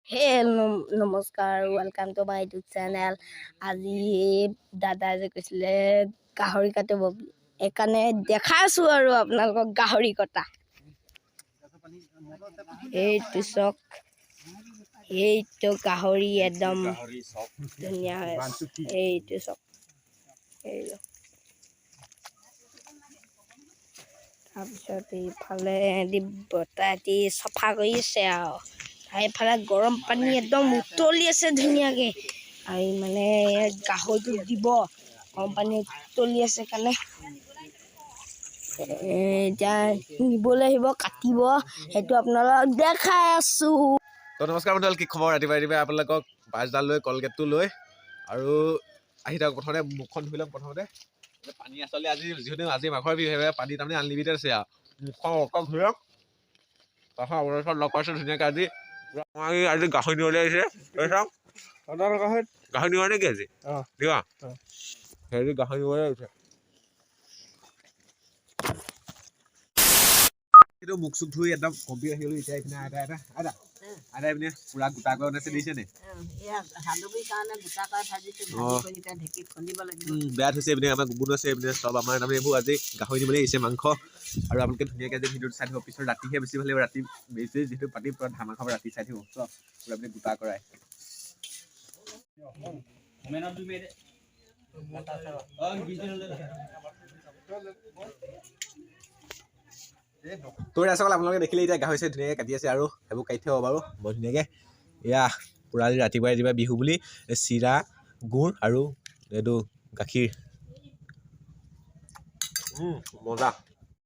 Hello' নমস্কাৰ, welcome to my YouTube channel. আজি দাদাই যে কৈছিলে গাহৰি কাটিব বুলি, সেইকাৰণে দেখাইছোঁ আৰু আপোনালোকক গাহৰি কটা। এইটো চাওক, এইটো গাহৰি একদম ধুনীয়া হৈ আছে। এইটো চাওক, তাৰপিছত এইফালে বতাহ দি চাফা কৰি আছে আৰু এইফালে গৰম পানী একদম উতলি আছে ধুনীয়াকৈ। আৰু মানে গাহৰিটো দিব, গৰম পানী উতলি আছে কাৰণে এতিয়া নিবলৈ আহিব, কাটিব, সেইটো আপোনালোকক দেখাই আছোঁ। নমস্কাৰ বন্ধুসকল, কি খবৰ? ৰাতিপুৱা আপোনালোকক ব্ৰাছডাল লৈ কলগেটটো লৈ আৰু আহি থাকক। প্ৰথমতে মুখখন ধুই ল'ম। প্ৰথমতে পানী আচলতে যিহেতু আজি মাঘৰ বিহু, সেইবাবে পানী তাৰমানে আনলিমিটেড আছে আৰু মুখখন অকণ ধুই ল'ম। তাৰপিছত আপোনালোকৰ লগ পাইছোঁ ধুনীয়াকৈ। আজি গাহৰি নিবলৈ আহিছে, গাহৰি নিব নেকি আজি? দিবা হেৰি গাহৰি নিবলৈ আহিছে। কিন্তু মুখ চুখ ধুই একদম কম্পিউটাৰ আহি গ'লো। এতিয়া এইপিনে আদা এইপিনে পুৰা গোটা কৰি বনাইছে, দিছে নে? বেয়া থৈছে এইপিনে, আমাৰ গুগুন আছে এইপিনে, চব আমাৰ তাৰমানে এইবোৰ আজি গাহৰি নিবলৈ আহিছে মাংস। আৰু আপোনালোকে ধুনীয়াকৈ আজি ভিডিঅ'টো চাই থাকিব। পিছত ৰাতিহে বেছি ভাল লাগিব, ৰাতি বেছি যিহেতু পাতি পুৰা ধামা খাব, ৰাতি চাই থাকিব চব পুৰা আপুনি গোটা কৰাই। তোৰ আচলতে আপোনালোকে দেখিলে এতিয়া গাহৰি চাই ধুনীয়াকৈ কাটি আছে আৰু সেইবোৰ কাটি থ'ব বাৰু বৰ ধুনীয়াকৈ। এয়া পূৰা আজি ৰাতিপুৱাই বিহু বুলি চিৰা, গুড় আৰু এইটো গাখীৰ মজা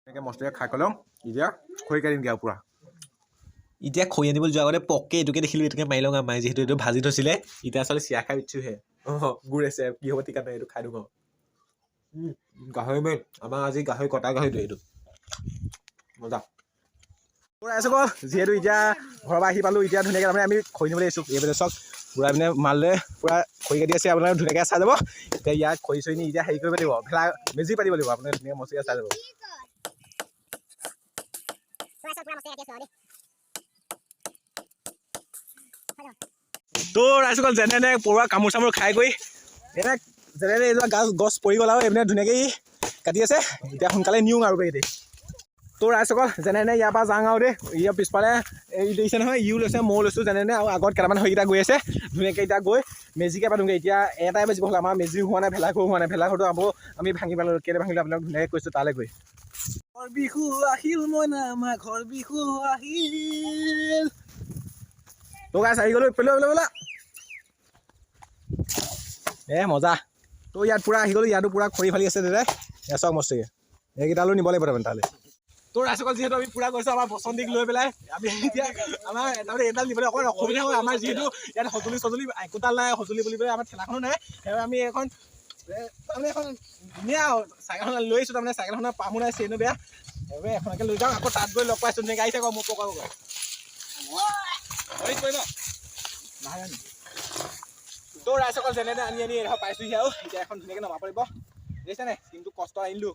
এনেকৈ মস্তিকৈ খাই ল'ম। এতিয়া খৰি কাটিমগৈ আৰু পূৰা। এতিয়া খৰি আনিবলৈ যোৱাৰ আগতে পককৈ এইটোকে দেখিলোঁ, এইটোকে মাৰি লওঁ। মায়ে যিহেতু এইটো ভাজি থৈছিলে, এতিয়া আচলতে চিৰা খাই উঠিছোঁহে। গুড় আছে, কি হ'ব ঠিক নাই, এইটো খাই দিওঁ আৰু। গাহৰি মেইন আমাৰ আজি গাহৰি কটা গাহৰিটো এইটো মজা। যিহেতু এতিয়া ঘৰৰ পৰা আহি পালোঁ, এতিয়া ধুনীয়াকৈ তাৰমানে আমি খৰি নিবলৈ আহিছোঁ। এইপিনে চাওক পূৰা পিনে মাল লৈ পূৰা খৰি কাটি আছে। আপোনালোকে ধুনীয়াকৈ চাই যাব। এতিয়া ইয়াত খৰি চৰি নি এতিয়া হেৰি কৰিব লাগিব, ভেলা মেজি পাতিব লাগিব। আপোনালোকে ধুনীয়াকৈ মস্তিকৈ চাই যাব। তোৰ ৰাইজসকল যেনে পৰুৱা কামোৰ চামোৰ খাই কৰি এনে যেনে এইবিলাক গছ পৰি গ'ল আৰু এইপিনে ধুনীয়াকৈ কাটি আছে। এতিয়া সোনকালে নিওঁ আৰু বেগেদি। তোৰ ৰাইজসকল যেনে ইয়াৰ পৰা যাওঁ আৰু দেই। ইয়াৰ পিছফালে এই দেখিছে নহয়, ইও লৈছে, ময়ো লৈছোঁ যেনে আৰু আগত কেইটামান সেইকেইটা গৈ আছে ধুনীয়াকৈ। এতিয়া গৈ মেজিকে পাতোঁগৈ। এতিয়া এটাই বাজিব হ'ল, আমাৰ মেজি হোৱা নাই, ভেলাঘৰ হোৱা নাই। ভেলাঘৰটো আমি ভাঙি পেলালোঁ। কেলৈ ভাঙিলোঁ আপোনালোক ধুনীয়াকৈ কৈছোঁ তালৈ গৈ। ঘৰ বিহু আহিল মইনা, আমাৰ ঘৰ বিহু আহিল। তো গাইছ আহি গ'লোঁ পেলোৱা মজা। তো ইয়াত পূৰা আহি গ'লোঁ। ইয়াতো পূৰা খৰি ফালি আছে দাদাই। এয়া চাওক মস্তিকৈ এইকেইটালৈ নিব লাগিব তাৰমানে তালৈ। তোৰ ৰাইজসকল যিহেতু আমি পূৰা গৈছোঁ আমাৰ বসন্তিক লৈ পেলাই, আমি এতিয়া আমাৰ তাৰমানে এইডাল নিবলৈ অকণমান অসুবিধা হয়। আমাৰ যিহেতু ইয়াত সঁজুলি একোডাল নাই, সঁজুলি বুলিবলৈ আমাৰ ঠেলাখনো নাই। সেইবাবে আমি এখন তাৰমানে এখন ধুনীয়া চাইকেলখন লৈ আহিছোঁ। তাৰমানে চাইকেলখনৰ পামো নাই, চেইনো বেয়া, সেইবাবে এখনকে লৈ যাওঁ। আকৌ তাত গৈ লগ পাইছোঁ ধুনীয়াকৈ আহি থাকক মোক পকাব তোৰ ৰাইজসকল যেনে আনি এডোখৰ পাইছোঁহি আৰু এতিয়া এখন ধুনীয়াকৈ নমা পৰিব। দেখিছেনে কিন্তু কষ্ট আনিলোঁ।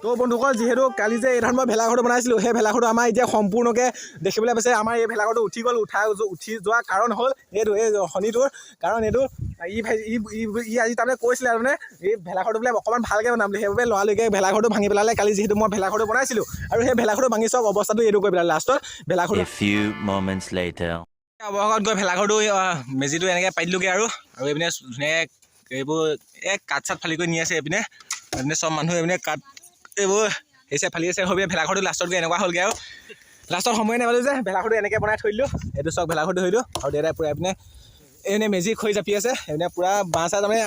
তো বন্ধুসকল যিহেতু কালি যে এইধৰণৰ মই ভেলাঘৰটো বনাইছিলোঁ, সেই ভেলাঘৰটো আমাৰ এতিয়া সম্পূৰ্ণকৈ দেখিবলৈ পাইছে। আমাৰ এই ভেলাঘৰটো উঠি গ'ল। উঠি যোৱাৰ কাৰণ হ'ল এইটো, এই শনিটোৰ কাৰণ এইটো ই আজি তাৰমানে কৈছিলে তাৰমানে এই ভেলাঘৰটো বোলে অকণমান ভালকৈ বনাম বুলি, সেইবাবে লৰালৰিকৈ ভেলাঘৰটো ভাঙি পেলালে কালি। যিহেতু মই ভেলাঘৰটো বনাইছিলোঁ আৰু সেই ভেলাঘৰটো ভাঙি চব অৱস্থাটো এইটো কৰি পেলালে লাষ্টত ভেলাঘৰটো। অৱশেষত গৈ ভেলাঘৰটো মেজিটো এনেকৈ পাতি দিলোঁগৈ আৰু এইপিনে ধুনীয়াকৈ এইবোৰ কাঠ চাঠ ফালি কৰি নি আছে। এইপিনে চব মানুহ এইপিনে কাঠ এইবোৰ সেই ফালি আছে। হৈ ভেলাঘৰটো লাষ্টত গৈ এনেকুৱা হ'লগৈ আৰু লাষ্টত সময় নাপালোঁ যে ভেলাঘৰটো এনেকৈ বনাই থৈ দিলোঁ। এইটো চব ভেলাঘৰটো থৈ দিলোঁ আৰু দেউতাই পূৰা এইপিনে এনে মেজি খৰি জাপি আছে। এইপিনে পূৰা বাঁহ চাহ তাৰমানে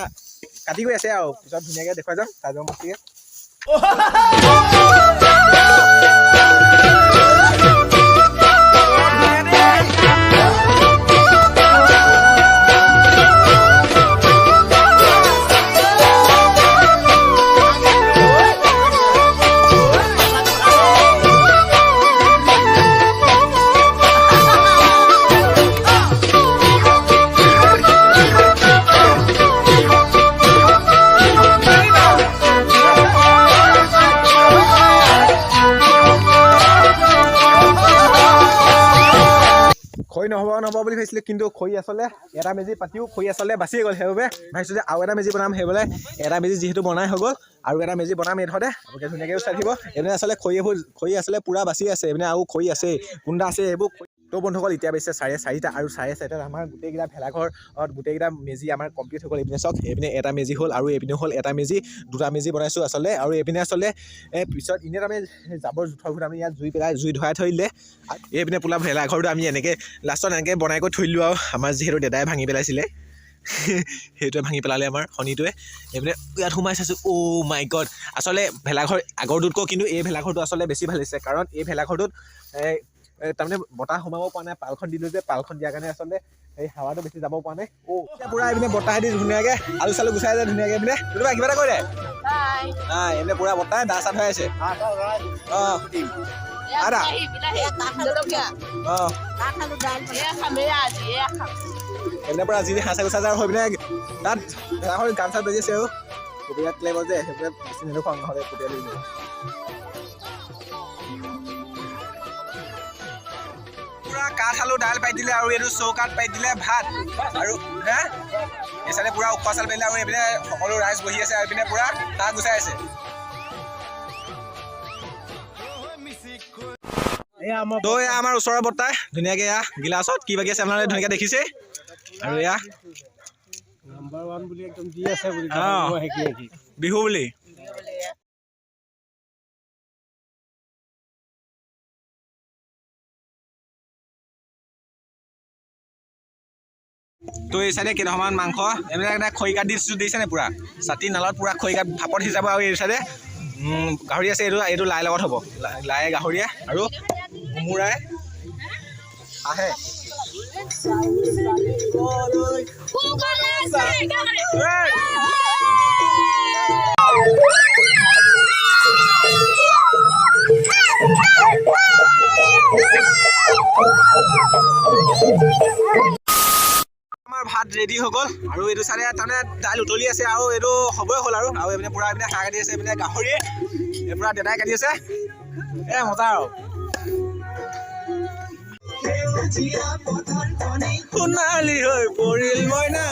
কাটি গৈ আছে আৰু পিছত ধুনীয়াকৈ দেখুৱাই যাম, চাই যাম মস্তিকৈ। বুলি ভাবিছিলোঁ, কিন্তু খৰি আচলতে এটা মেজি পাতিও খৰি আচলতে বাচিয়ে গ'ল। সেইবাবে ভাবিছোঁ যে আৰু এটা মেজি বনাম। সেইবাবে এটা মেজি যিহেতু বনাই হৈ গ'ল, আৰু এটা মেজি বনাম এইডোখৰতে। আপোনালোকে ধুনীয়াকৈ চাই থাকিব। এইপিনে আচলতে খৰি আচলতে পূৰা বাচি আছে। এইপিনে আৰু খৰি আছে, কুন্দা আছে, এইবোৰ। তো বন্ধুসকল, এতিয়া বেছি 4:30 আৰু 4:30 আমাৰ গোটেইকেইটা ভেলাঘৰত গোটেইকেইটা মেজি আমাৰ কমপ্লিট হৈ গ'ল। এইপিনে চাওক, এইপিনে এটা মেজি হ'ল, আৰু এইপিনে হ'ল এটা মেজি, দুটা মেজি বনাইছোঁ আচলতে। আৰু এইপিনে আচলতে পিছত এনেই আমি জাবৰ জোঁথৰবোৰ আমি ইয়াত জুই ধৰাই থৈ দিলে। এইপিনে পোলা ভেলাঘৰটো আমি এনেকৈ লাষ্টত এনেকৈ বনাই কৰি থৈ দিলোঁ। আৰু আমাৰ যিহেতু দাদাই ভাঙি পেলাইছিলে, সেইটোৱে ভাঙি পেলালে আমাৰ শনিটোৱে। এইপিনে ইয়াত সোমাই চাইছোঁ, অ' মাই গড। আচলতে ভেলাঘৰ আগৰটোতকৈ কিন্তু এই ভেলাঘৰটো আচলতে বেছি ভাল হৈছে, কাৰণ এই ভেলাঘৰটোত তাৰমানে বতাহ সোমাব পৰা নাই। পালখন দিলোঁ যে, পালখন দিয়াৰ কাৰণে আচলতে এই হাৱাটো বেছি যাব পৰা নাই। পূৰা এইপিনে বতাহে দি ধুনীয়াকৈ আলু চালু গুচাই যায় ধুনীয়াকৈ। এইপিনে তোৰ কিবা এটা কৈ দে। এইপিনে পূৰা বতাহ দা চাহ হৈ আছে। অঁ আদা এইপিনে পৰা যি হাঁচা গুচা যায় হৈ পিনে তাত ভেলাঘৰ গান চান বাজি আছে। আৰু কবিয়াত ক্লেব যে সেইবোৰে বেছি নেদেখুৱাওঁ, নহ'লে কবিয়া লৈ যাব। পুৰা কাঠ আলু দাইল পাই দিলে, আৰু এইটো চৌকাত পাই দিলে ভাত। আৰু এইচাইডে পুৰা উখোৱা চাউল পাই দিলে, আৰু এইপিনে সকলো ৰাইজ বহি আছে। আৰু এইপিনে পুৰা তাত গুচাই আছে। তো এয়া আমাৰ ওচৰৰ বৰ্তাই ধুনীয়াকৈ এয়া গিলাচত কি বাকি আছে আপোনালোকে ধুনীয়াকৈ দেখিছে। আৰু এয়া নাম্বাৰ 1 বুলি একদম দি আছে বুলি বিহু বুলি। তো এই চাইডে কেইটামান মাংস এইবিলাক এটা খৰি কাঠ দিছেনে পুৰা চাটি নালত পুৰা খৰি কাঠ ভাপত সিজাব। আৰু এই চাইডে গাহৰি আছে, এইটো লাই লগত হ'ব। লাই গাহৰিয়ে আৰু কোমোৰাই আহে। আমাৰ ভাত ৰেডি হৈ গ'ল। আৰু এইটো চাইডে তাৰমানে দাইল উতলি আছে, আৰু এইটো হ'বই হ'ল। আৰু এইপিনে পুৰা এইপিনে হাঁহ কাটি আছে, এইপিনে গাহৰি এই পুৰা দেউতাই কাটি আছে। মজা আৰু সোণালী হৈ পৰিল মইনা।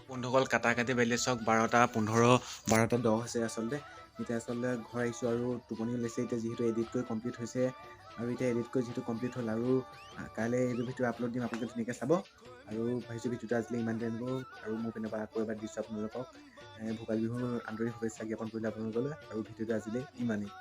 বন্ধুসকল কাটা কাটি বাজিলে চাওক 12:15 12:10 হৈছে আচলতে এতিয়া আচলতে ঘৰ আহিছোঁ আৰু টোপনি লৈছে এতিয়া যিহেতু এডিট কৰি কমপ্লিট হৈছে আৰু এতিয়া এডিট কৰি যিহেতু কমপ্লিট হ'ল আৰু কাইলৈ এইটো ভিডিঅ' আপলোড দিম আপোনালোকে ধুনীয়াকৈ চাব আৰু ভাবিছোঁ ভিডিঅ'টো আজিলৈ ইমান টাইম গ'ল আৰু মোৰ পিনৰ পৰা আকৌ এবাৰ দিছোঁ আপোনালোকক ভোগালী বিহুৰ আন্তৰিক শুভেচ্ছা জ্ঞাপন কৰিলোঁ আপোনালোকলৈ আৰু ভিডিঅ'টো আজিলৈ ইমানেই